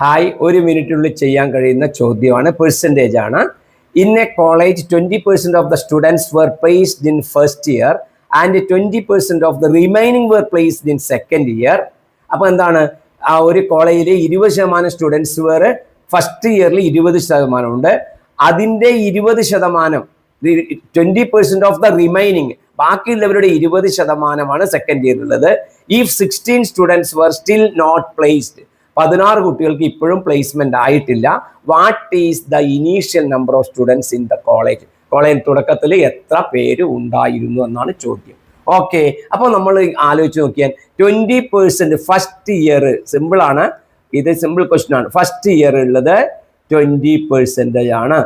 Hi, ഒരു മിനിറ്റിനുള്ളിൽ ചെയ്യാൻ കഴിയുന്ന ചോദ്യമാണ്, പെർസെൻറ്റേജ് ആണ്. In a college 20% of the students were placed in first year and 20% of the remaining were placed in second year. അപ്പോൾ എന്താണ്, ആ ഒരു കോളേജിൽ 20% സ്റ്റുഡൻസ് വർ ഫസ്റ്റ് ഇയറിൽ 20% ഉണ്ട്. അതിൻ്റെ 20%, 20% ഓഫ് ദ റിമൈനിങ്, ബാക്കിയുള്ളവരുടെ 20% സെക്കൻഡ് ഇയറിലുള്ളത്. If 16 students were still not placed, 16 കുട്ടികൾക്ക് ഇപ്പോഴും പ്ലേസ്മെന്റ് ആയിട്ടില്ല. What is the initial number of students in the college? College തുടക്കത്തിൽ എത്ര പേര് ഉണ്ടായിരുന്നു എന്നാണ് ചോദ്യം. ഓക്കെ, അപ്പോൾ നമ്മൾ ആലോചിച്ച് നോക്കിയാൽ 20% ഫസ്റ്റ് ഇയർ, സിമ്പിൾ ആണ്, ഇത് സിമ്പിൾ ക്വസ്റ്റ്യൻ ആണ്. ഫസ്റ്റ് ഇയർ ഉള്ളത് 20% ആണ്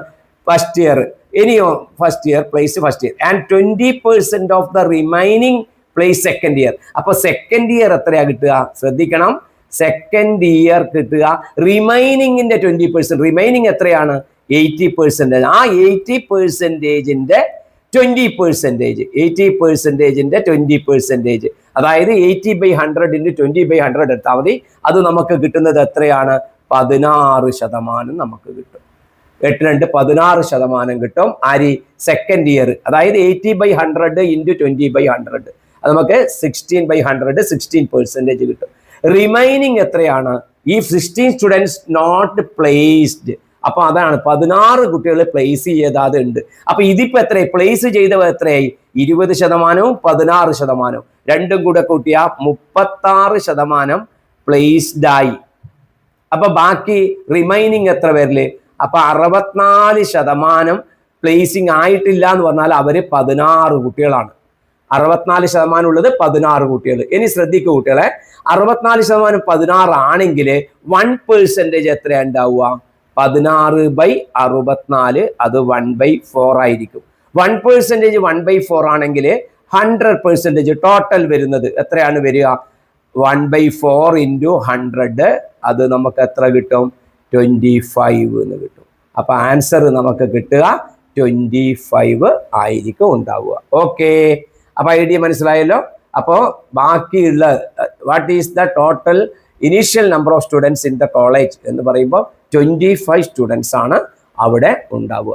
ഫസ്റ്റ് ഇയർ. ഇനിയോ first year place first year and 20% of the remaining place second year. അപ്പൊ സെക്കൻഡ് ഇയർ എത്രയാ കിട്ടുക? ശ്രദ്ധിക്കണം, സെക്കൻഡ് ഇയർ കിട്ടുക റിമൈനിങ്ങിന്റെ 20%. റിമൈനിങ് എത്രയാണ്? 80%. ആ 80%ന്റെ 20%, 80%ന്റെ 20%, അതായത് 80/100 × 20/100 എടുത്താൽ മതി. അത് നമുക്ക് കിട്ടുന്നത് എത്രയാണ്? 16% നമുക്ക് കിട്ടും. 8 16% കിട്ടും. ആര്? Second year. അതായത് 80/100 × 20/100, അത് നമുക്ക് 16/100, 16% കിട്ടും. റിമൈനിങ് എത്രയാണ്? ഈ 16 സ്റ്റുഡൻസ് നോട്ട് പ്ലേസ്ഡ്, അപ്പൊ അതാണ് 16 കുട്ടികൾ പ്ലേസ് ചെയ്താതുണ്ട്. അപ്പൊ ഇതിപ്പോ എത്രയായി? പ്ലേസ് ചെയ്തവ എത്രയായി? 20%, 16%, രണ്ടും കൂടെ കൂട്ടിയ 36% പ്ലേസ്ഡ് ആയി. അപ്പൊ ബാക്കി റിമൈനിങ് എത്ര പേരില്? അപ്പൊ 64% പ്ലേസിങ് ആയിട്ടില്ല എന്ന് പറഞ്ഞാൽ അവര് 16 കുട്ടികളാണ്. 64% ഉള്ളത് 16 കുട്ടികൾ. ഇനി ശ്രദ്ധിക്കൂ കുട്ടികളെ, 64% 16 ആണെങ്കിൽ 1% എത്ര ഉണ്ടാവുക? 16/64, അത് 1/4 ആയിരിക്കും. 1% 1/4 ആണെങ്കിൽ 100% ടോട്ടൽ വരുന്നത് എത്രയാണ് വരിക? 1/4 × 100, അത് നമുക്ക് എത്ര കിട്ടും? 25 എന്ന് കിട്ടും. അപ്പൊ ആൻസർ നമുക്ക് കിട്ടുക 25 ആയിരിക്കും ഉണ്ടാവുക. ഓക്കെ, അപ്പൊ ഐഡിയ മനസ്സിലായല്ലോ. അപ്പോൾ ബാക്കിയുള്ള what is the total initial number of students in the college എന്ന് പറയുമ്പോൾ 25 സ്റ്റുഡൻസ് ആണ് അവിടെ ഉണ്ടാവുക.